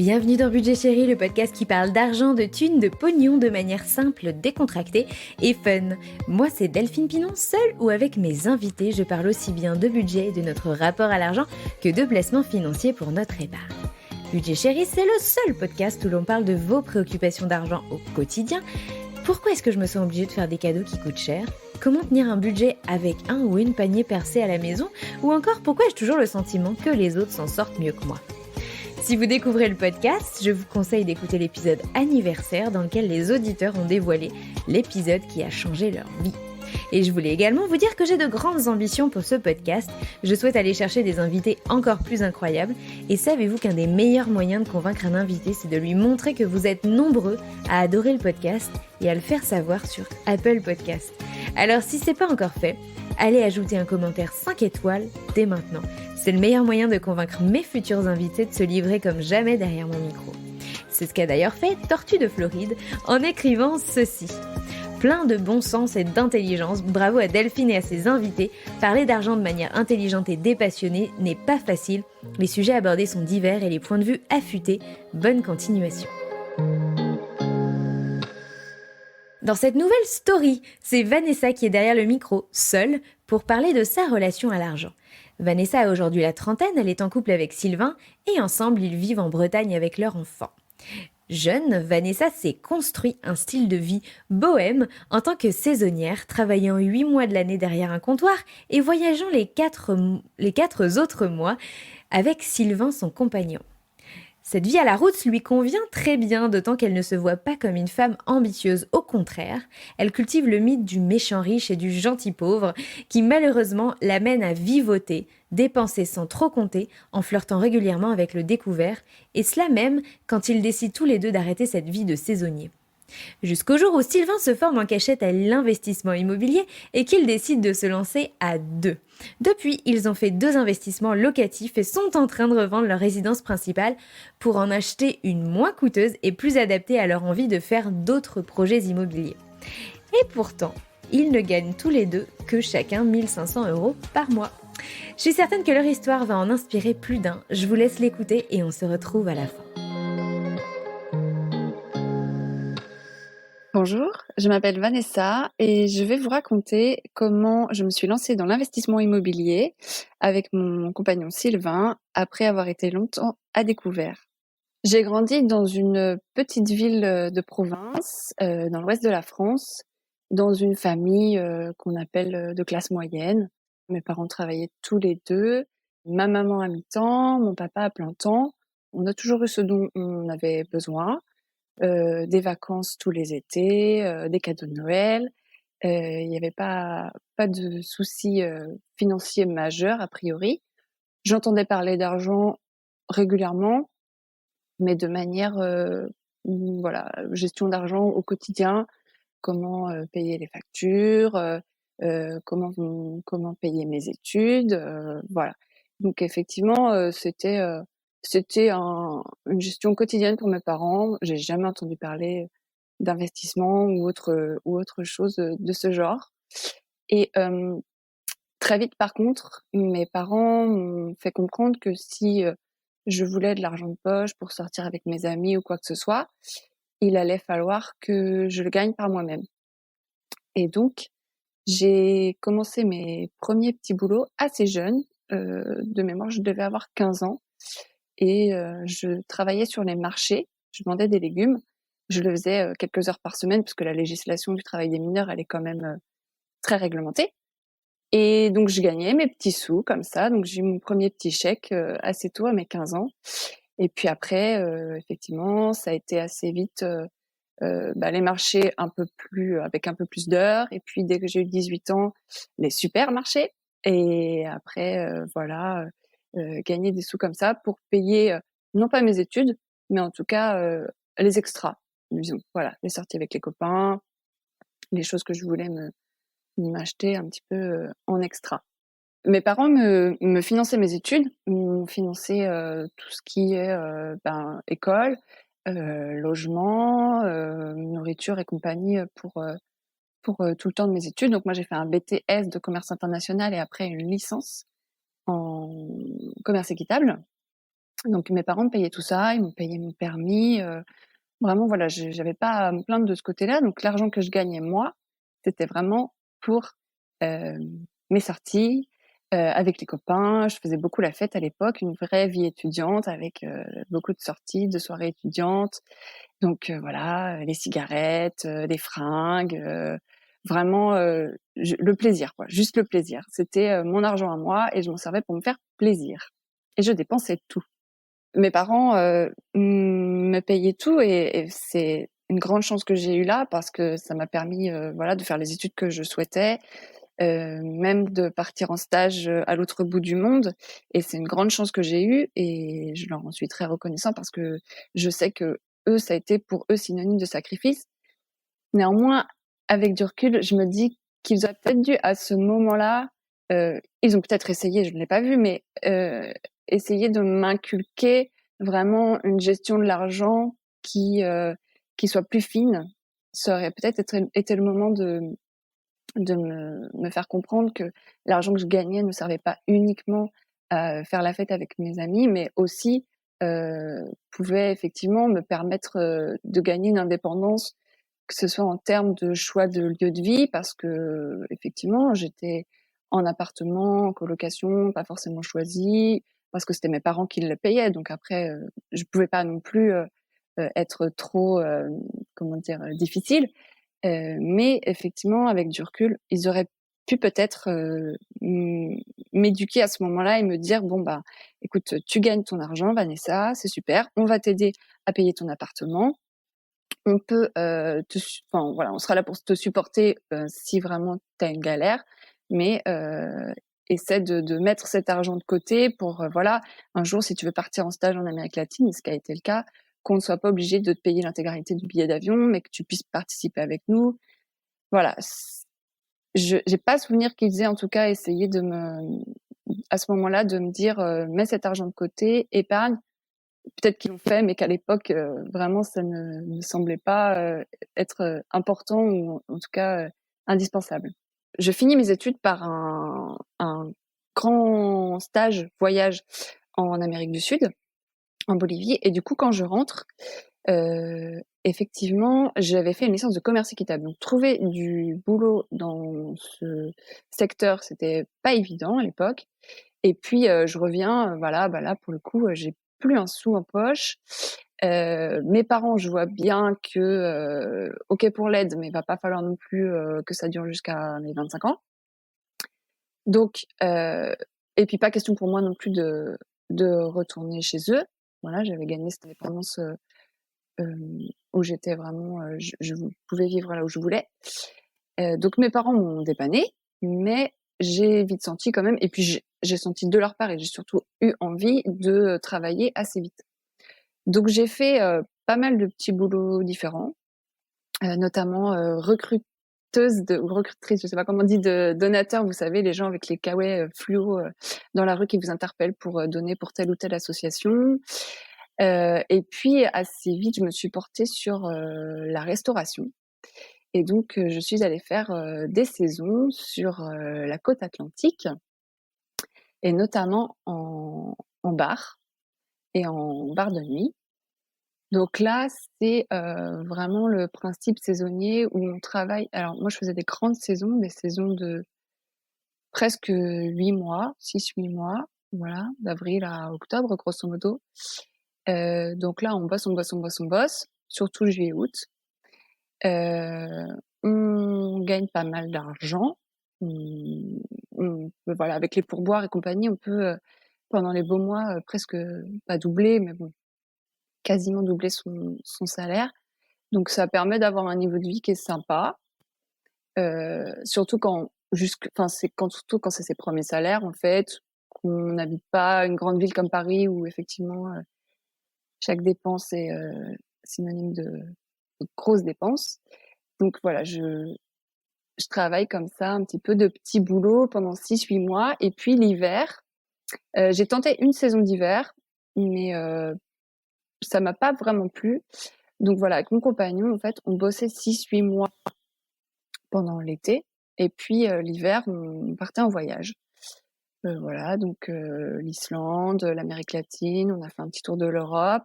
Bienvenue dans Budget Chéri, le podcast qui parle d'argent, de thunes, de pognon de manière simple, décontractée et fun. Moi, c'est Delphine Pinon, seule ou avec mes invités, je parle aussi bien de budget et de notre rapport à l'argent que de placements financiers pour notre épargne. Budget Chéri, c'est le seul podcast où l'on parle de vos préoccupations d'argent au quotidien. Pourquoi est-ce que je me sens obligée de faire des cadeaux qui coûtent cher ? Comment tenir un budget avec un ou une panier percé à la maison ? Ou encore, pourquoi ai-je toujours le sentiment que les autres s'en sortent mieux que moi ? Si vous découvrez le podcast, je vous conseille d'écouter l'épisode anniversaire dans lequel les auditeurs ont dévoilé l'épisode qui a changé leur vie. Et je voulais également vous dire que j'ai de grandes ambitions pour ce podcast. Je souhaite aller chercher des invités encore plus incroyables. Et savez-vous qu'un des meilleurs moyens de convaincre un invité, c'est de lui montrer que vous êtes nombreux à adorer le podcast et à le faire savoir sur Apple Podcast. Alors si c'est pas encore fait, allez ajouter un commentaire 5 étoiles dès maintenant. C'est le meilleur moyen de convaincre mes futurs invités de se livrer comme jamais derrière mon micro. C'est ce qu'a d'ailleurs fait Tortue de Floride en écrivant ceci. Plein de bon sens et d'intelligence, bravo à Delphine et à ses invités. Parler d'argent de manière intelligente et dépassionnée n'est pas facile. Les sujets abordés sont divers et les points de vue affûtés. Bonne continuation. Dans cette nouvelle story, c'est Vanessa qui est derrière le micro, seule, pour parler de sa relation à l'argent. Vanessa a aujourd'hui la trentaine, elle est en couple avec Sylvain et ensemble ils vivent en Bretagne avec leur enfant. Jeune, Vanessa s'est construit un style de vie bohème en tant que saisonnière, travaillant 8 mois de l'année derrière un comptoir et voyageant les 4 autres mois avec Sylvain, son compagnon. Cette vie à la route lui convient très bien, d'autant qu'elle ne se voit pas comme une femme ambitieuse. Au contraire, elle cultive le mythe du méchant riche et du gentil pauvre, qui malheureusement l'amène à vivoter, dépenser sans trop compter, en flirtant régulièrement avec le découvert, et cela même quand ils décident tous les deux d'arrêter cette vie de saisonnier. Jusqu'au jour où Sylvain se forme en cachette à l'investissement immobilier et qu'il décide de se lancer à deux. Depuis, ils ont fait 2 investissements locatifs et sont en train de revendre leur résidence principale pour en acheter une moins coûteuse et plus adaptée à leur envie de faire d'autres projets immobiliers. Et pourtant, ils ne gagnent tous les deux que chacun 1 500 € par mois. Je suis certaine que leur histoire va en inspirer plus d'un. Je vous laisse l'écouter et on se retrouve à la fin. Bonjour, je m'appelle Vanessa et je vais vous raconter comment je me suis lancée dans l'investissement immobilier avec mon compagnon Sylvain après avoir été longtemps à découvert. J'ai grandi dans une petite ville de province, dans l'ouest de la France, dans une famille qu'on appelle de classe moyenne. Mes parents travaillaient tous les deux, ma maman à mi-temps, mon papa à plein temps. On a toujours eu ce dont on avait besoin. Des vacances tous les étés, des cadeaux de Noël. Il n'y avait pas de soucis, financiers majeurs a priori. J'entendais parler d'argent régulièrement, mais de manière, voilà, gestion d'argent au quotidien, comment, payer les factures, comment payer mes études, voilà. Donc effectivement, c'était une gestion quotidienne pour mes parents. J'ai jamais entendu parler d'investissement ou autre chose, de ce genre et très vite par contre, mes parents m'ont fait comprendre que si, je voulais de l'argent de poche pour sortir avec mes amis ou quoi que ce soit, il allait falloir que je le gagne par moi-même et donc j'ai commencé mes premiers petits boulots assez jeune, de mémoire je devais avoir 15 ans et je travaillais sur les marchés, je vendais des légumes. Je le faisais, quelques heures par semaine puisque la législation du travail des mineurs, elle est quand même, très réglementée et donc je gagnais mes petits sous comme ça, donc j'ai eu mon premier petit chèque, assez tôt à mes 15 ans et puis après, effectivement, ça a été assez vite, les marchés avec un peu plus d'heures et puis dès que j'ai eu 18 ans, les supermarchés et après, voilà, gagner des sous comme ça pour payer, non pas mes études, mais en tout cas, les extras, disons. Voilà, les sorties avec les copains, les choses que je voulais m'acheter un petit peu, en extra. Mes parents me finançaient mes études, m'ont financé, tout ce qui est, école, logement, nourriture et compagnie, pour, tout le temps de mes études. Donc moi, j'ai fait un BTS de commerce international et après une licence en commerce équitable. Donc mes parents me payaient tout ça, ils m'ont payé mon permis, vraiment voilà, j'avais pas à me plaindre de ce côté-là. Donc l'argent que je gagnais moi, c'était vraiment pour, mes sorties, avec les copains. Je faisais beaucoup la fête à l'époque, une vraie vie étudiante avec, beaucoup de sorties, de soirées étudiantes. Donc voilà, les cigarettes, les fringues, vraiment, le plaisir quoi, juste le plaisir. C'était, mon argent à moi et je m'en servais pour me faire plaisir et je dépensais tout. Mes parents, me payaient tout et c'est une grande chance que j'ai eue là parce que ça m'a permis, voilà, de faire les études que je souhaitais, même de partir en stage, à l'autre bout du monde et c'est une grande chance que j'ai eue et je leur en suis très reconnaissant parce que je sais qu'eux, ça a été pour eux synonyme de sacrifice. Néanmoins, avec du recul, je me dis qu'ils auraient peut-être dû à ce moment-là, ils ont peut-être essayé, je ne l'ai pas vu, mais essayer de m'inculquer vraiment une gestion de l'argent qui soit plus fine. Ça aurait peut-être été le moment de me faire comprendre que l'argent que je gagnais ne servait pas uniquement à faire la fête avec mes amis, mais aussi, pouvait effectivement me permettre, de gagner une indépendance, que ce soit en termes de choix de lieu de vie parce qu'effectivement, j'étais en appartement, en colocation, pas forcément choisi, parce que c'était mes parents qui le payaient. Donc après, je pouvais pas non plus, être trop, comment dire? Difficile. Mais effectivement, avec du recul, ils auraient pu peut-être, m'éduquer à ce moment-là et me dire: «Bon, bah, écoute, tu gagnes ton argent, Vanessa, c'est super, on va t'aider à payer ton appartement. On peut, enfin, voilà, on sera là pour te supporter, si vraiment tu as une galère, mais essaie de mettre cet argent de côté pour, voilà, un jour, si tu veux partir en stage en Amérique latine», ce qui a été le cas, qu'on ne soit pas obligé de te payer l'intégralité du billet d'avion, mais que tu puisses participer avec nous. Voilà, je j'ai pas souvenir qu'ils aient en tout cas essayé de me à ce moment-là, de me dire, «Mets cet argent de côté, épargne». Peut-être qu'ils l'ont fait, mais qu'à l'époque, vraiment ça ne me semblait pas, être, important ou en tout cas, indispensable. Je finis mes études par un grand stage voyage en Amérique du Sud, en Bolivie et du coup quand je rentre, effectivement, j'avais fait une licence de commerce équitable. Donc trouver du boulot dans ce secteur, c'était pas évident à l'époque. Et puis, je reviens, voilà, bah, là, pour le coup, j'ai plus un sou en poche. Mes parents, je vois bien que, OK pour l'aide, mais il va pas falloir non plus, que ça dure jusqu'à mes 25 ans. Donc et puis pas question pour moi non plus de retourner chez eux. Voilà, j'avais gagné cette indépendance, où j'étais vraiment, je pouvais vivre là où je voulais. Donc mes parents m'ont dépannée, mais j'ai vite senti quand même et puis j'ai senti de leur part et j'ai surtout eu envie de travailler assez vite. Donc j'ai fait, pas mal de petits boulots différents, notamment, recruteuse de ou recrutrice, je sais pas comment on dit, de donateurs, vous savez, les gens avec les caouets, fluo, dans la rue qui vous interpellent pour, donner pour telle ou telle association. Et puis assez vite, je me suis portée sur, la restauration et donc je suis allée faire, des saisons sur, la côte atlantique et notamment en bar et en bar de nuit. Donc là, c'est, vraiment le principe saisonnier où on travaille alors moi je faisais des grandes saisons, des saisons de presque 8 mois, 6-8 mois, voilà, d'avril à octobre grosso modo. Donc là on bosse, on bosse, on bosse, on bosse, surtout juillet-août. On gagne pas mal d'argent. Voilà, avec les pourboires et compagnie, on peut, pendant les beaux mois, presque, pas doubler, mais bon, quasiment doubler son salaire. Donc ça permet d'avoir un niveau de vie qui est sympa, surtout surtout quand c'est ses premiers salaires, en fait, qu'on n'habite pas une grande ville comme Paris où effectivement, chaque dépense est, synonyme de grosses dépenses. Donc voilà, je travaille comme ça un petit peu de petits boulots pendant 6-8 mois et puis l'hiver, j'ai tenté une saison d'hiver, mais ça m'a pas vraiment plu. Donc voilà, avec mon compagnon, en fait, on bossait 6-8 mois pendant l'été et puis, l'hiver, on partait en voyage. Voilà, donc l'Islande, l'Amérique latine, on a fait un petit tour de l'Europe.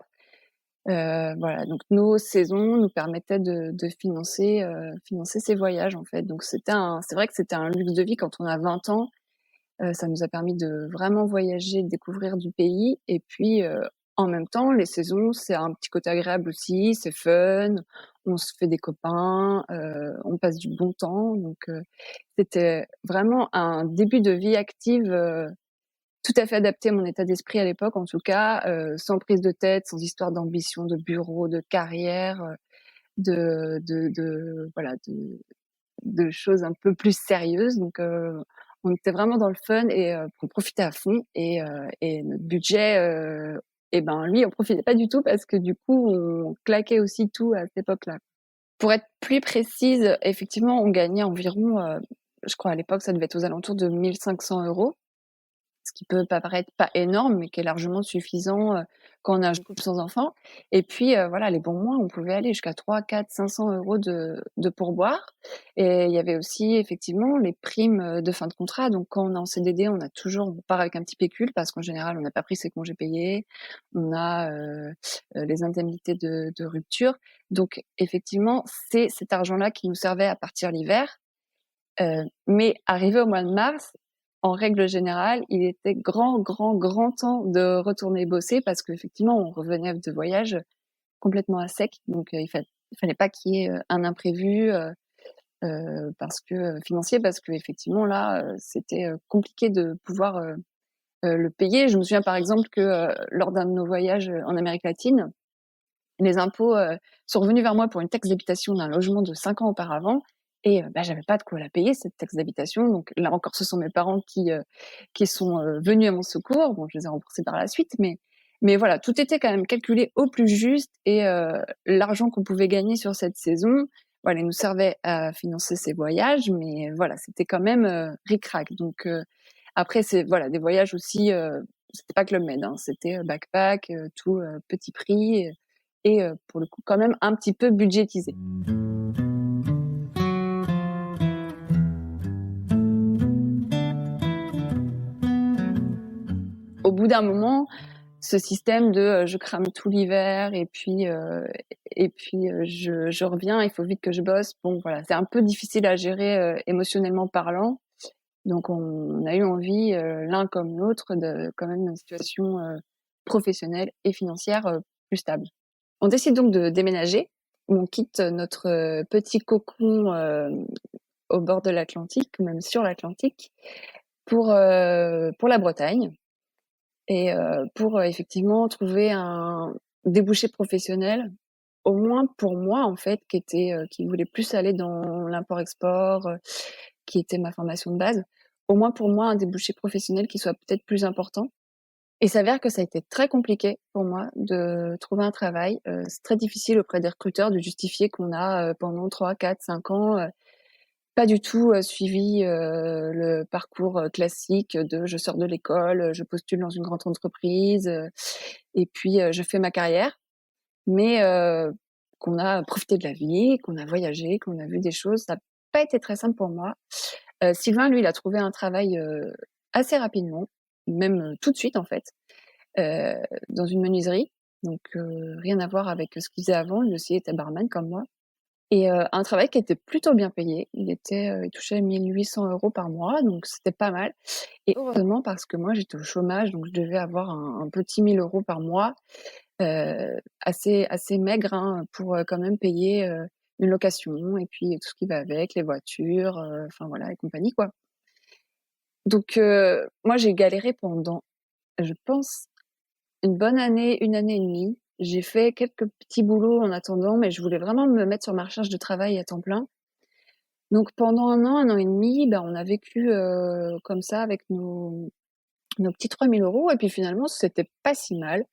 Voilà, donc nos saisons nous permettaient de financer ces voyages, en fait. Donc c'est vrai que c'était un luxe de vie quand on a 20 ans. Ça nous a permis de vraiment voyager, de découvrir du pays et puis, en même temps, les saisons, c'est un petit côté agréable aussi, c'est fun, on se fait des copains, on passe du bon temps donc c'était vraiment un début de vie active, tout à fait adapté à mon état d'esprit à l'époque en tout cas, sans prise de tête, sans histoire d'ambition, de bureau, de carrière, voilà, de choses un peu plus sérieuses donc on était vraiment dans le fun et on profitait à fond et notre budget, et ben, lui, on profitait pas du tout parce que du coup, on claquait aussi tout à cette époque-là. Pour être plus précise, effectivement, on gagnait environ, je crois à l'époque, ça devait être aux alentours de 1 500 €. Ce qui peut pas paraître pas énorme, mais qui est largement suffisant, quand on a un couple sans enfant et puis, voilà, les bons mois, on pouvait aller jusqu'à 300-400-500 € de pourboire et il y avait aussi effectivement les primes, de fin de contrat. Donc quand on est en CDD, on part avec un petit pécule parce qu'en général, on n'a pas pris ses congés payés. On a, les indemnités de rupture. Donc effectivement, c'est cet argent-là qui nous servait à partir l'hiver. Mais arrivé au mois de mars, en règle générale, il était grand, grand, grand temps de retourner bosser parce qu'effectivement, on revenait de voyage complètement à sec. Donc, il fallait pas qu'il y ait un imprévu parce que financier, parce qu'effectivement, là, c'était compliqué de pouvoir le payer. Je me souviens par exemple que lors d'un de nos voyages en Amérique latine, les impôts sont revenus vers moi pour une taxe d'habitation d'un logement de 5 ans auparavant et bah, j'avais pas de quoi la payer cette taxe d'habitation. Donc là encore, ce sont mes parents qui sont venus à mon secours. Bon, je les ai remboursés par la suite, mais voilà, tout était quand même calculé au plus juste et l'argent qu'on pouvait gagner sur cette saison, voilà, il nous servait à financer ces voyages, mais voilà, c'était quand même ric-rac. Donc après, c'est voilà des voyages aussi. C'était pas Club Med, hein, c'était backpack, tout petit prix et pour le coup quand même un petit peu budgétisé. Au bout d'un moment, ce système de je crame tout l'hiver et puis je reviens, il faut vite que je bosse. Bon voilà, c'est un peu difficile à gérer émotionnellement parlant. Donc on a eu envie l'un comme l'autre de quand même une situation professionnelle et financière plus stable. On décide donc de déménager. On quitte notre petit cocon au bord de l'Atlantique, ou même sur l'Atlantique, pour la Bretagne et pour effectivement trouver un débouché professionnel, au moins pour moi en fait, qui voulait plus aller dans l'import-export, qui était ma formation de base. Au moins pour moi, un débouché professionnel qui soit peut-être plus important. Et il s'avère que ça a été très compliqué pour moi de trouver un travail. C'est très difficile auprès des recruteurs de justifier qu'on a, pendant 3, 4, 5 ans, pas du tout, suivi, le parcours, classique de je sors de l'école, je postule dans une grande entreprise, et puis, je fais ma carrière. Mais, qu'on a profité de la vie, qu'on a voyagé, qu'on a vu des choses. Ça a pas été très simple pour moi. Sylvain, lui, il a trouvé un travail, assez rapidement, même, tout de suite en fait, heu, dans une menuiserie. Donc, rien à voir avec ce qu'il faisait avant. Lui aussi était barman comme moi. Et un travail qui était plutôt bien payé. Il touchait 1 800 € par mois, donc c'était pas mal et heureusement parce que moi j'étais au chômage, donc je devais avoir un petit 1 000 € par mois, assez maigre, hein, pour, quand même payer, une location et puis tout ce qui va avec, les voitures, enfin voilà et compagnie, quoi. Donc moi j'ai galéré pendant, je pense, une bonne année, 1 année et demie. J'ai fait quelques petits boulots en attendant, mais je voulais vraiment me mettre sur ma recherche de travail à temps plein. Donc pendant 1 an et demi, ben, on a vécu, comme ça avec nos petits 3 000 € et puis finalement c'était pas si mal.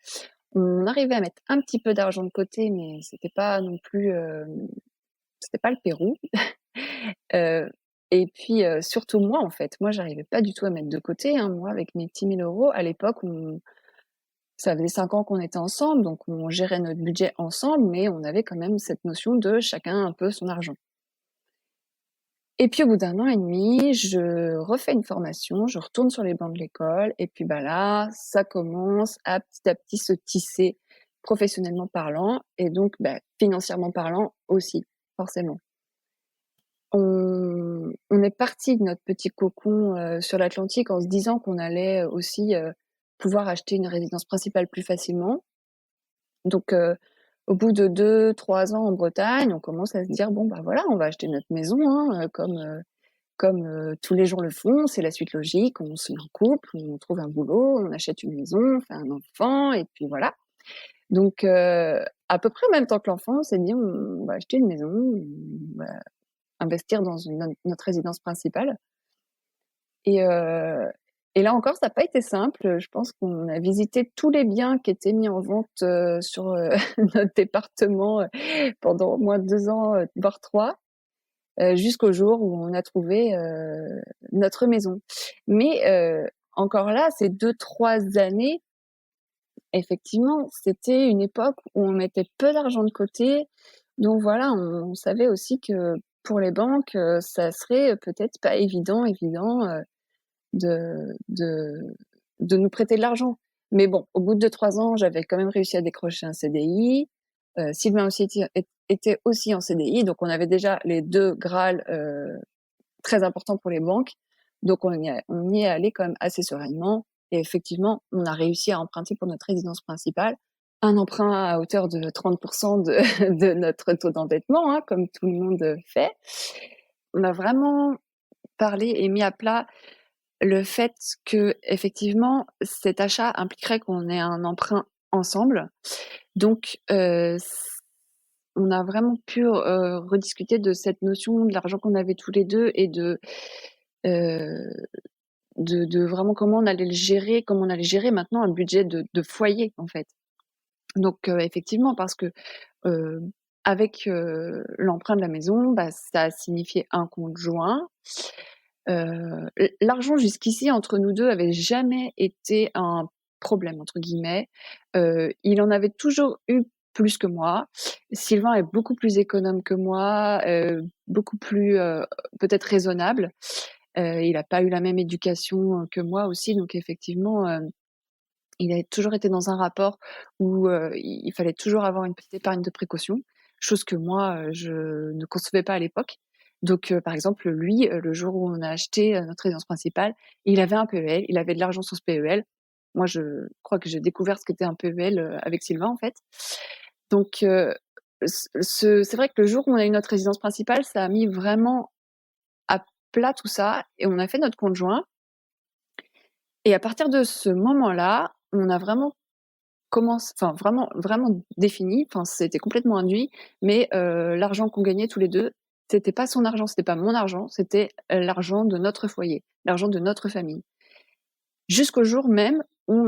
On arrivait à mettre un petit peu d'argent de côté, mais c'était pas non plus, c'était pas le Pérou. Heu et puis, surtout moi en fait, moi j'arrivais pas du tout à mettre de côté, hein. Moi avec mes petits 1 000 € à l'époque, on ça faisait 5 ans qu'on était ensemble, donc on gérait notre budget ensemble, mais on avait quand même cette notion de chacun un peu son argent. Et puis au bout d'1 an et demi, je refais une formation, je retourne sur les bancs de l'école et puis, bah, là, ça commence à petit se tisser professionnellement parlant et donc, bah, financièrement parlant aussi, forcément. On est partis de notre petit cocon, sur l'Atlantique en se disant qu'on allait aussi, pouvoir acheter une résidence principale plus facilement. Donc, au bout de 2-3 ans en Bretagne, on commence à se dire: «Bon, bah, voilà, on va acheter notre maison, hein, comme tous les gens le font, c'est la suite logique. On se met en couple, on trouve un boulot, on achète une maison, on fait un enfant et puis voilà». Donc, à peu près en même temps que l'enfant, on s'est dit: «On va acheter une maison, on va investir dans notre résidence principale». Et et là encore, ça n'a pas été simple. Je pense qu'on a visité tous les biens qui étaient mis en vente, sur, notre département, pendant au moins 2 ans, voire 3, jusqu'au jour où on a trouvé, notre maison. Mais encore là, ces 2-3 années, effectivement, c'était une époque où on mettait peu d'argent de côté. Donc voilà, on savait aussi que pour les banques, ça serait peut-être pas évident, de de nous prêter de l'argent. Mais bon, au bout de 3 ans, j'avais quand même réussi à décrocher un CDI. Sylvain aussi était aussi en CDI, donc on avait déjà les 2 grâles, très importants pour les banques. Donc on y est allé quand même assez sereinement et effectivement, on a réussi à emprunter pour notre résidence principale. Un emprunt à hauteur de 30 de de notre taux d'endettement, hein, comme tout le monde fait. On a vraiment parlé et mis à plat le fait qu'effectivement, cet achat impliquerait qu'on ait un emprunt ensemble. Donc, on a vraiment pu, rediscuter de cette notion de l'argent qu'on avait tous les 2 et heu, de vraiment comment on allait gérer maintenant un budget de foyer, en fait. Donc, effectivement, parce que, heu, avec, l'emprunt de la maison, bah, ça a signifié un compte joint. L'argent jusqu'ici entre nous 2 avait jamais été un «problème» entre guillemets. Il en avait toujours eu plus que moi. Sylvain est beaucoup plus économe que moi, beaucoup plus, peut-être raisonnable. Il a pas eu la même éducation, que moi aussi, donc effectivement, il a toujours été dans un rapport où, il fallait toujours avoir une petite épargne de précaution, chose que moi, je ne concevais pas à l'époque. Donc, par exemple, lui, le jour où on a acheté, notre résidence principale, il avait un PEL, il avait de l'argent sur ce PEL. Moi, je crois que j'ai découvert ce qu'était un PEL, avec Sylvain, en fait. Donc, c'est vrai que le jour où on a eu notre résidence principale, ça a mis vraiment à plat tout ça et on a fait notre compte joint et à partir de ce moment-là, on a vraiment vraiment défini, enfin, c'était complètement induit, mais l'argent qu'on gagnait tous les 2, c'était pas son argent, c'était pas mon argent, c'était l'argent de notre foyer, l'argent de notre famille. Jusqu'au jour même où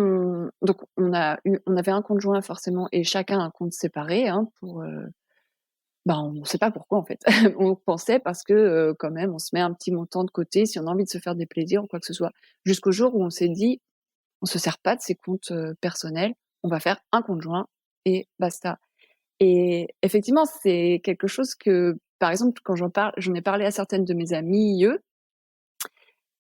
on avait un compte joint forcément et chacun un compte séparé, hein, pour, on sait pas pourquoi en fait. On pensait parce que, quand même on se met un petit montant de côté si on a envie de se faire des plaisirs ou quoi que ce soit. Jusqu'au jour où on s'est dit: «On se sert pas de ces comptes, personnels, on va faire un compte joint et basta». Et effectivement, c'est quelque chose que, par exemple, quand j'en ai parlé à certaines de mes amies,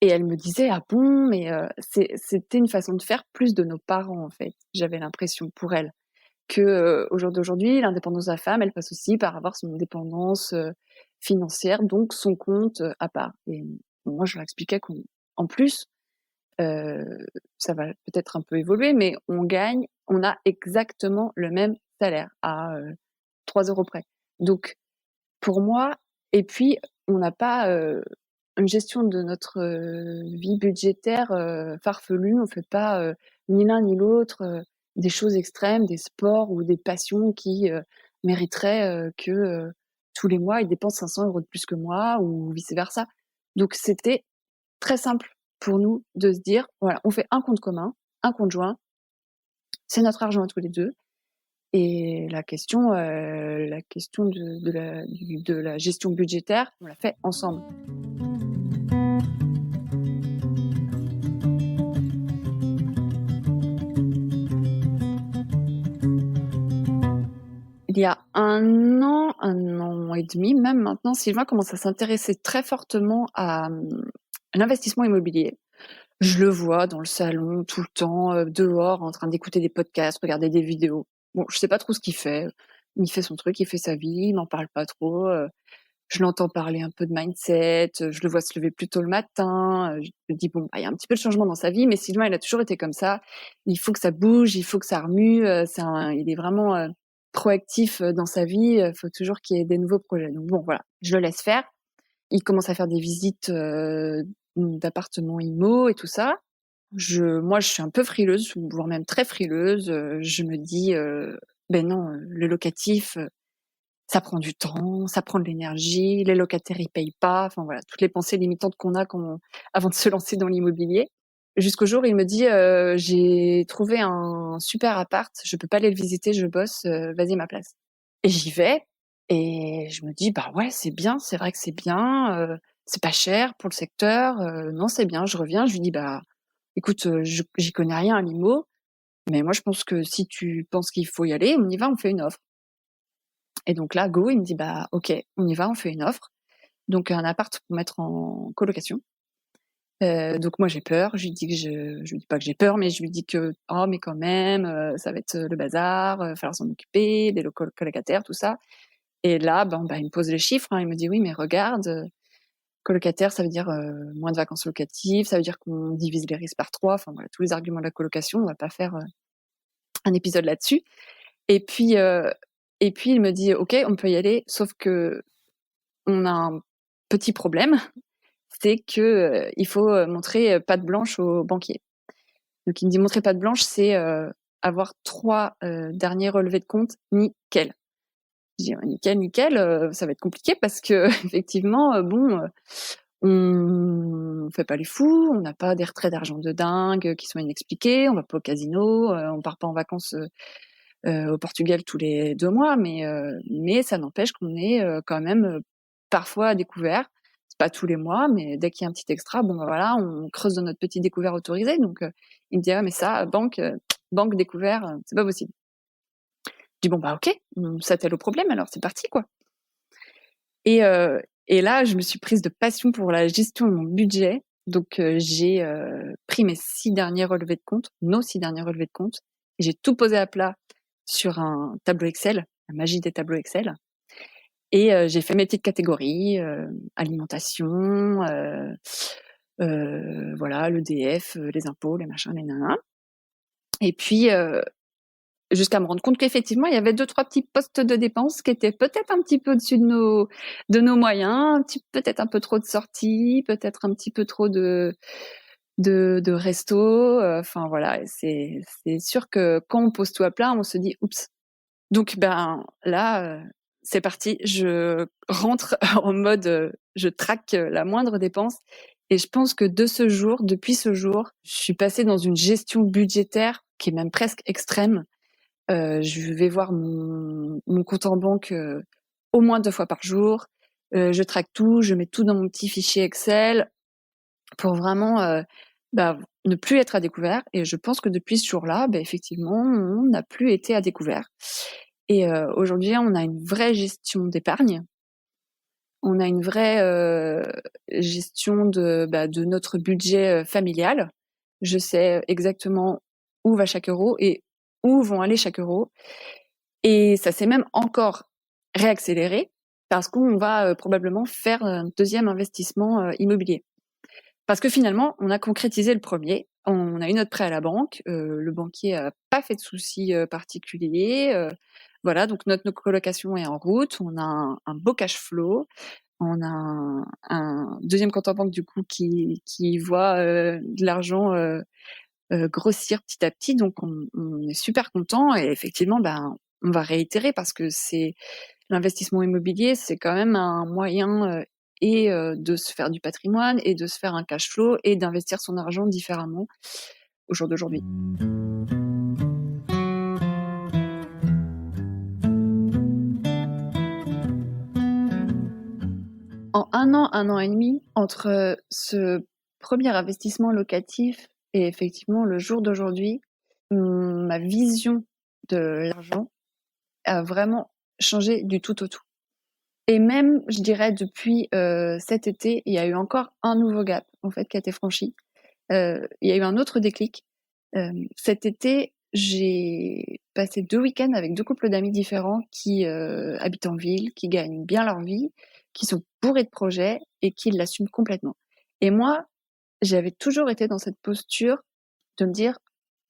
et elles me disaient: «Ah bon?» mais c'était une façon de faire plus de nos parents, en fait. J'avais l'impression pour elles que, au jour d'aujourd'hui, l'indépendance de la femme, elle passe aussi par avoir son indépendance, financière, donc son compte, à part. Et moi, je leur expliquais qu'en plus, heu, ça va peut-être un peu évoluer, mais on a exactement le même salaire à, 3 € près. Donc pour moi et puis on n'a pas, une gestion de notre, vie budgétaire, farfelue. On fait pas, ni l'un ni l'autre, des choses extrêmes, des sports ou des passions qui, mériteraient, que, tous les mois, il dépense 500 € de plus que moi ou vice versa. Donc c'était très simple pour nous de se dire: «Voilà, on fait un compte commun, un compte joint, c'est notre argent à tous les 2 et la question de la gestion budgétaire, on l'a fait ensemble». Il y a 1 an et demi même maintenant, Sylvain commence à s'intéresser très fortement à l'investissement immobilier. Je le vois dans le salon tout le temps, dehors en train d'écouter des podcasts, regarder des vidéos. Bon, je sais pas trop ce qu'il fait. Il fait son truc, il fait sa vie, il m'en parle pas trop, je l'entends parler un peu de mindset, je le vois se lever plus tôt le matin, je me dis: «Bon, bah, il y a un petit peu de changement dans sa vie», mais Sylvain, il a toujours été comme ça. Il faut que ça bouge, il faut que ça remue, il est vraiment, proactif, dans sa vie, faut toujours qu'il y ait des nouveaux projets. Donc bon, voilà, je le laisse faire. Il commence à faire des visites, d'appartements IMO et tout ça. Moi, je suis un peu frileuse, voire même très frileuse, je me dis, «Beh non, le locatif, ça prend du temps, ça prend de l'énergie, les locataires ils payent pas», enfin voilà, toutes les pensées limitantes qu'on a avant de se lancer dans l'immobilier. Jusqu'au jour où il me dit, «J'ai trouvé un super appart, je peux pas aller le visiter, je bosse, vas-y à ma place». Et j'y vais et je me dis: «Bah ouais, c'est bien, c'est vrai que c'est bien, c'est pas cher pour le secteur, non, c'est bien». Je reviens, je lui dis: «Bah écoute, j'y connais rien à l'IMO, mais moi je pense que si tu penses qu'il faut y aller, on y va, on fait une offre». Et donc là, go, il me dit: «Bah OK, on y va, on fait une offre». Donc un appart pour mettre en colocation. Donc moi j'ai peur, je lui dis pas que j'ai peur, mais je lui dis que: «Oh mais quand même, ça va être, le bazar, falloir s'en occuper, des colocataires, tout ça». Et là, il me pose les chiffres, hein, il me dit: «Oui mais regarde, colocataire ça veut dire, moins de vacances locatives, ça veut dire qu'on divise les risques par 3». Enfin voilà, tous les arguments de la colocation, on va pas faire, un épisode là-dessus. Et puis, il me dit: «OK, on peut y aller, sauf qu'on a un petit problème, c'est que, il faut, montrer, patte blanche au banquier». Donc il me dit: «Montrer patte blanche, c'est, avoir 3 derniers relevés de compte nickel». Je dis: «Nickel, nickel, ça va être compliqué parce qu'effectivement, on fait pas les fous, on n'a pas des retraits d'argent de dingue, qui sont inexpliqués, on va pas au casino, on part pas en vacances, au Portugal tous les 2 mois, mais ça n'empêche qu'on est, quand même, parfois à découvert. C'est pas tous les mois, mais dès qu'il y a un petit extra, voilà, on creuse dans notre petit découvert autorisé». Donc il me dit: «Ah mais ça, banque découvert, c'est pas possible». Je dis: «Bon, bah, OK, on s'attelle au problème alors, c'est parti, quoi». Et là, je me suis prise de passion pour la gestion de mon budget. Donc j'ai, pris mes 6 derniers relevés de compte, nos 6 derniers relevés de compte, et j'ai tout posé à plat sur un tableau Excel, la magie des tableaux Excel. Et j'ai fait mes petites catégories, alimentation, voilà, l'EDF, les impôts, les machins, les nanas. Et puis, jusqu'à me rendre compte qu'effectivement, il y avait 2-3 petits postes de dépenses qui étaient peut-être un petit peu au-dessus de nos moyens, peut-être un peu trop de sorties, peut-être un petit peu trop de restos, enfin voilà. Et c'est sûr que quand on pose tout à plat, on se dit: «Oups». Donc là, c'est parti, je rentre en mode, je traque, la moindre dépense. Et je pense que depuis ce jour, je suis passée dans une gestion budgétaire qui est même presque extrême. Je vais voir mon compte en banque, au moins 2 fois par jour. Je traque tout, je mets tout dans mon petit fichier Excel pour vraiment, ne plus être à découvert. Et je pense que depuis ce jour-là, effectivement, on n'a plus été à découvert. Et aujourd'hui, on a une vraie gestion d'épargne. On a une vraie, gestion de notre budget, familial. Je sais exactement où va chaque euro et où vont aller chaque euro. Et ça s'est même encore réaccéléré parce qu'on va, probablement faire un 2e investissement, immobilier. Parce que finalement, on a concrétisé le premier, on a eu notre prêt à la banque, le banquier a pas fait de soucis, particuliers, voilà. Donc notre colocation est en route, on a un beau cash flow, on a un 2e compte en banque du coup qui voit, de l'argent, grossir petit à petit. Donc on est super content. Et effectivement, on va réitérer parce que c'est l'investissement immobilier, c'est quand même un moyen, de se faire du patrimoine et de se faire un cash flow et d'investir son argent différemment au jour d'aujourd'hui. En 1 an et demi, entre ce premier investissement locatif et effectivement le jour d'aujourd'hui, ma vision de l'argent a vraiment changé du tout au tout. Et même, je dirais, depuis cet été, il y a eu encore un nouveau gap, en fait, qui a été franchi. Il y a eu un autre déclic. Cet été, j'ai passé 2 week-ends avec 2 couples d'amis différents qui habitent en ville, qui gagnent bien leur vie, qui sont bourrés de projets et qui l'assument complètement. Et moi, j'avais toujours été dans cette posture de me dire: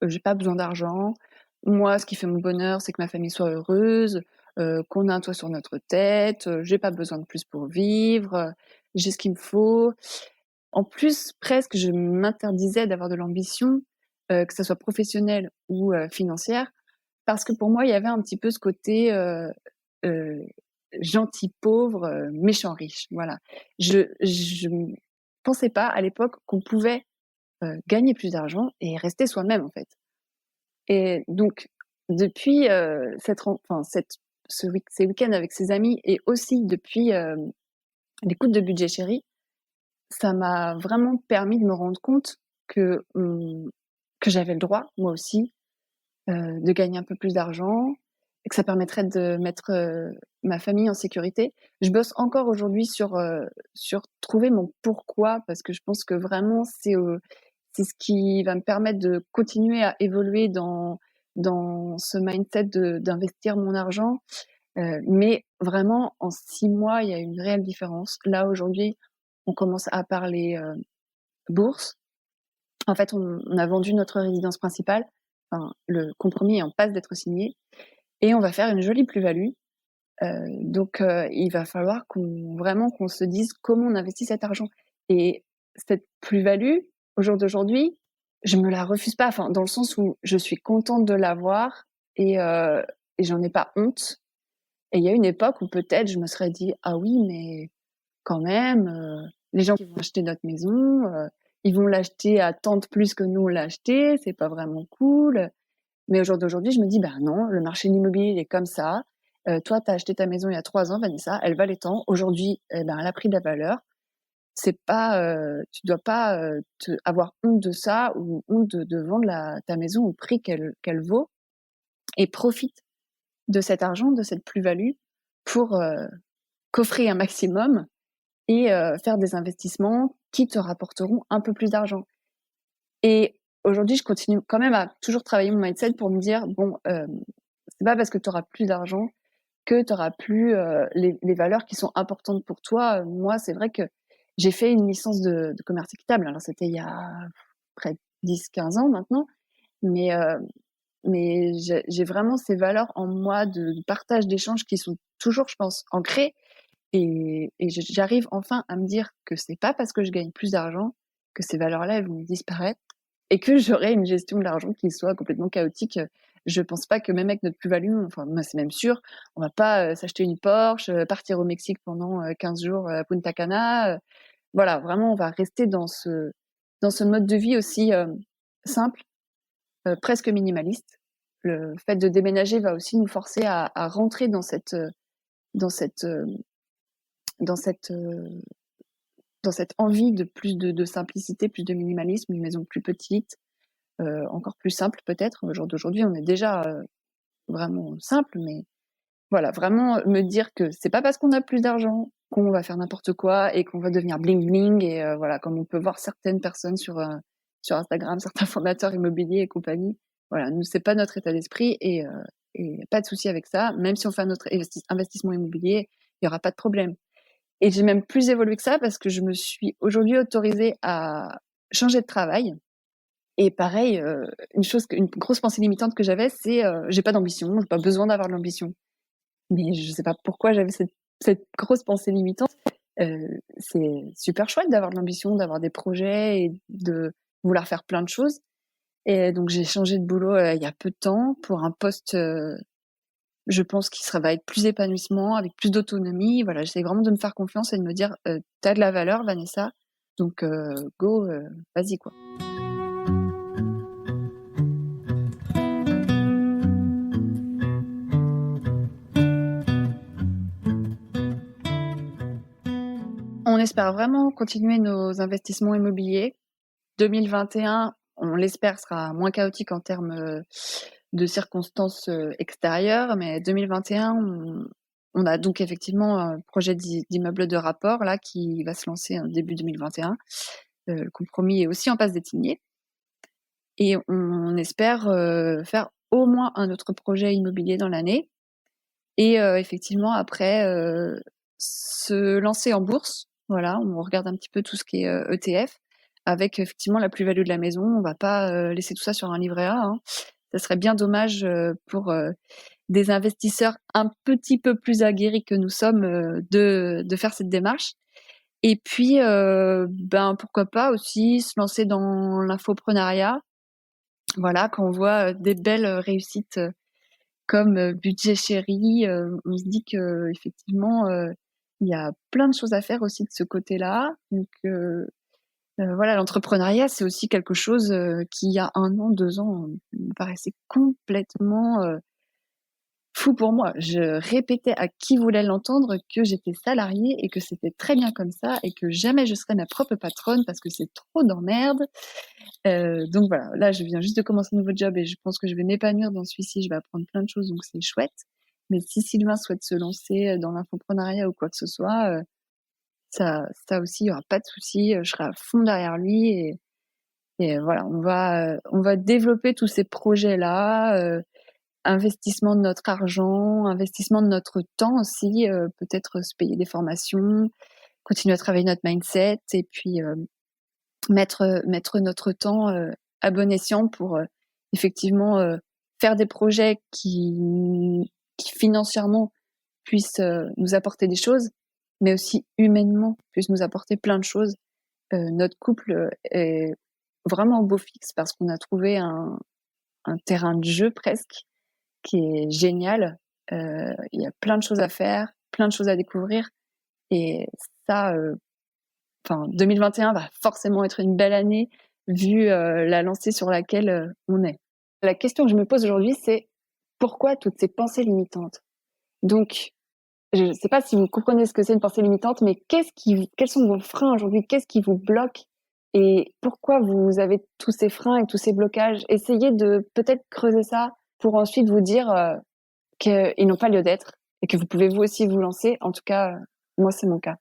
j'ai pas besoin d'argent. Moi, ce qui fait mon bonheur, c'est que ma famille soit heureuse, qu'on ait un toit sur notre tête, j'ai pas besoin de plus pour vivre, j'ai ce qu'il me faut». En plus, presque, je m'interdisais d'avoir de l'ambition, que ça soit professionnelle ou financière, parce que pour moi, il y avait un petit peu ce côté, heu, gentil pauvre, méchant riche, voilà. Je pensais pas à l'époque qu'on pouvait, gagner plus d'argent et rester soi-même, en fait. Et donc depuis, cette ren enfin cette ce week ces week-ends avec ses amis et aussi depuis, l'écoute de Budget Chéri, ça m'a vraiment permis de me rendre compte que, que j'avais le droit, moi aussi, de gagner un peu plus d'argent et que ça permettrait de mettre, ma famille en sécurité. Je bosse encore aujourd'hui sur trouver mon pourquoi parce que je pense que vraiment c'est ce qui va me permettre de continuer à évoluer dans ce mindset d'investir mon argent. Mais vraiment en 6 mois, il y a une réelle différence. Là, aujourd'hui, on commence à parler, bourse. En fait, on a vendu notre résidence principale, enfin le compromis est en passe d'être signé et on va faire une jolie plus-value. Donc il va falloir qu'on se dise comment on investit cet argent et cette plus-value, au jour d'aujourd'hui, je me la refuse pas, enfin dans le sens où je suis contente de l'avoir et j'en ai pas honte et il y a une époque où peut-être je me serais dit: «Ah oui, mais quand même, les gens qui vont acheter notre maison, ils vont l'acheter à tant de plus que nous on l'a acheté, c'est pas vraiment cool». Mais au jour d'aujourd'hui, je me dis: «Bah non, le marché de l'immobilier, il est comme ça. Toi, tu as acheté ta maison il y a 3 ans, Vanessa, elle valait tant. Aujourd'hui, eh ben, elle a pris de la valeur. C'est pas, tu dois pas, te avoir honte de ça ou honte de vendre ta maison au prix qu'elle vaut et profite de cet argent, de cette plus-value pour, coffrer un maximum et faire des investissements qui te rapporteront un peu plus d'argent». Et aujourd'hui, je continue quand même à toujours travailler mon mindset pour me dire: «Bon, c'est pas parce que tu auras plus d'argent que tu auras plus, les valeurs qui sont importantes pour toi». Moi, c'est vrai que j'ai fait une licence de commerce équitable. Alors c'était il y a près de 10-15 ans maintenant, mais j'ai vraiment ces valeurs en moi de partage, d'échange qui sont toujours, je pense, ancrées et j'arrive enfin à me dire que c'est pas parce que je gagne plus d'argent que ces valeurs-là, elles vont disparaître et que j'aurai une gestion de l'argent qui soit complètement chaotique. Je pense pas que même avec notre plus-value, enfin moi c'est même sûr, on va pas, s'acheter une Porsche, partir au Mexique pendant, 15 jours, à Punta Cana, voilà, vraiment on va rester dans ce mode de vie aussi, simple, presque minimaliste. Le fait de déménager va aussi nous forcer à rentrer dans cette, dans cette, heu, dans cette envie de plus de simplicité, plus de minimalisme, une maison plus petite, encore plus simple peut-être. Au jour d'aujourd'hui, on est déjà, vraiment simple, mais voilà, vraiment me dire que c'est pas parce qu'on a plus d'argent qu'on va faire n'importe quoi et qu'on va devenir bling bling et voilà, comme on peut voir certaines personnes sur Instagram, certains fondateurs immobiliers et compagnie. Voilà, nous, c'est pas notre état d'esprit et pas de souci avec ça. Même si on fait notre investissement immobilier, il y aura pas de problème. Et j'ai même plus évolué que ça parce que je me suis aujourd'hui autorisée à changer de travail et pareil, une grosse pensée limitante que j'avais, c'est, j'ai pas d'ambition, j'ai pas besoin d'avoir de l'ambition. Mais je sais pas pourquoi j'avais cette grosse pensée limitante. C'est super chouette d'avoir de l'ambition, d'avoir des projets et de vouloir faire plein de choses et donc j'ai changé de boulot, il y a peu de temps pour un poste, je pense qu'il sera va être plus épanouissement, avec plus d'autonomie. Voilà, j'essaie vraiment de me faire confiance et de me dire: «Tu as de la valeur Vanessa, donc go, vas-y quoi». On espère vraiment continuer nos investissements immobiliers. 2021, on l'espère, sera moins chaotique en termes, de circonstances extérieures, mais 2021, on a donc effectivement un projet d'immeuble de rapport là qui va se lancer en début 2021. Le compromis est aussi en passe d'être signé et on espère faire au moins un autre projet immobilier dans l'année et effectivement après se lancer en bourse. Voilà, on regarde un petit peu tout ce qui est ETF avec effectivement la plus-value de la maison. On va pas laisser tout ça sur un livret A, hein. Ça serait bien dommage pour des investisseurs un petit peu plus aguerris que nous sommes de faire cette démarche. Et puis, pourquoi pas aussi se lancer dans l'infoprenariat. Voilà, quand on voit des belles réussites comme Budget Chéri, on se dit que effectivement, il y a plein de choses à faire aussi de ce côté-là. Donc, voilà, l'entrepreneuriat, c'est aussi quelque chose qui, il y a 1 an, 2 ans, me paraissait complètement fou pour moi. Je répétais à qui voulait l'entendre que j'étais salariée et que c'était très bien comme ça et que jamais je serais ma propre patronne parce que c'est trop d'emmerde. Donc voilà, là je viens juste de commencer un nouveau job et je pense que je vais m'épanouir dans celui-ci, je vais apprendre plein de choses donc c'est chouette. Mais si Sylvain souhaite se lancer dans l'infoprenariat ou quoi que ce soit, ça aussi, il y aura pas de souci, je serai à fond derrière lui et voilà, on va développer tous ces projets-là, investissement de notre argent, investissement de notre temps aussi, peut-être se payer des formations, continuer à travailler notre mindset et puis mettre notre temps à bon escient pour effectivement faire des projets qui financièrement puissent nous apporter des choses, mais aussi humainement puissent nous apporter plein de choses. Notre couple est vraiment au beau fixe parce qu'on a trouvé un terrain de jeu presque qui est génial. Il y a plein de choses à faire, plein de choses à découvrir. Et ça, 2021 va forcément être une belle année vu la lancée sur laquelle on est. La question que je me pose aujourd'hui, c'est pourquoi toutes ces pensées limitantes? Donc, je ne sais pas si vous comprenez ce que c'est une pensée limitante, mais quels sont vos freins aujourd'hui? Qu'est-ce qui vous bloque? Et pourquoi vous avez tous ces freins et tous ces blocages? Essayez de peut-être creuser ça pour ensuite vous dire qu'ils n'ont pas lieu d'être et que vous pouvez vous aussi vous lancer. En tout cas, moi, c'est mon cas.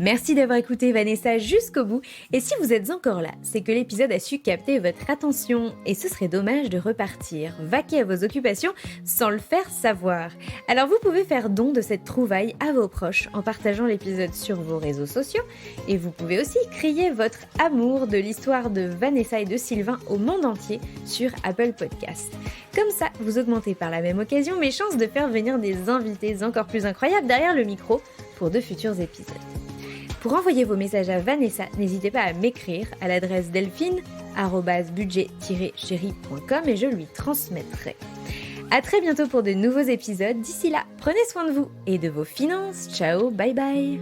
Merci d'avoir écouté Vanessa jusqu'au bout. Et si vous êtes encore là, c'est que l'épisode a su capter votre attention. Et ce serait dommage de repartir, vaquer à vos occupations sans le faire savoir. Alors vous pouvez faire don de cette trouvaille à vos proches en partageant l'épisode sur vos réseaux sociaux. Et vous pouvez aussi crier votre amour de l'histoire de Vanessa et de Sylvain au monde entier sur Apple Podcast. Comme ça, vous augmentez par la même occasion mes chances de faire venir des invités encore plus incroyables derrière le micro pour de futurs épisodes. Pour envoyer vos messages à Vanessa, n'hésitez pas à m'écrire à l'adresse delphine@budget-chéri.com et je lui transmettrai. À très bientôt pour de nouveaux épisodes. D'ici là, prenez soin de vous et de vos finances. Ciao, bye bye.